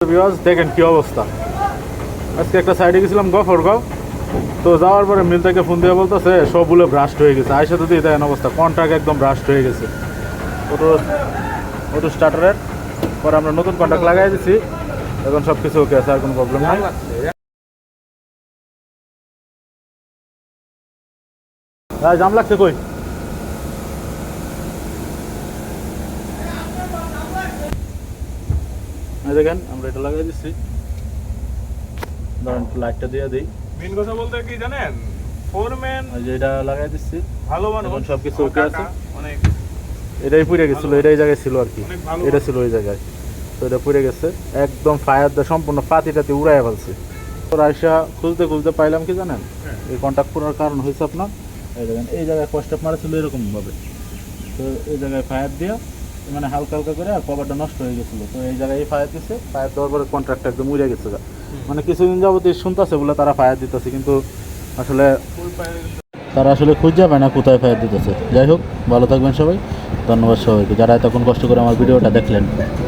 দেখেন কি অবস্থা। আজকে একটা সাইডে গেছিলাম গফরগাঁও, তো যাওয়ার পরে মিল থেকে ফোন দিয়ে বলতেছে সবগুলো ব্রাস্ট হয়ে গেছে। আইসা তো দিয়ে দেখেন অবস্থা, কন্ট্রাক্ট একদম ব্রাস্ট হয়ে গেছে। অটো স্টার্টারের পরে আমরা নতুন কন্ট্রাক্ট লাগাই দিচ্ছি, এখন সব কিছু ওকে আছে, আর কোনো প্রবলেম নেই। জাম লাগছে কই? দেখেন আমরা এটা লাগাই দিচ্ছি, ধরেন লাইটটা দিয়ে দিই। মেন কথা বলতে কি জানেন, ফোরম্যান যে এটা লাগাই দিচ্ছি, ভালো মানুষ, এখন সব কিছু ওকে আছে। অনেক এটাই পুড়ে গেছিল, এটাই জায়গায় ছিল আর কি, অনেক ভালো এটা ছিল ওই জায়গায়, তো এটা পুড়ে গেছে একদম। ফায়ার দিয়ে সম্পূর্ণ পাতিটাতে উড়াই ফেলছে। তো আইসা খুলতে খুলতে পাইলাম কি জানেন, এই কন্ট্যাক্ট করার কারণ হয়েছে আপনার এই দেখেন এই জায়গায় কস্টেপ মারা ছিল এরকমভাবে, তো এই জায়গায় ফায়ার দিয়া মানে হালকা হালকা করে আর কভারটা নষ্ট হয়ে গেছিলো, তো এই জায়গায় ফায়ার দিচ্ছে। ফায়ার দেওয়ার পরে কন্ট্রাক্টটা একদম উড়ে গেছে। মানে কিছুদিন যাবতীয় শুনতেছে বলে তারা ফায়ার দিতেছে, কিন্তু আসলে তারা আসলে খুঁজে পায় না কোথায় ফায়ার দিতেছে। যাই হোক, ভালো থাকবেন সবাই, ধন্যবাদ সবাইকে যারা এতক্ষণ কষ্ট করে আমার ভিডিওটা দেখলেন।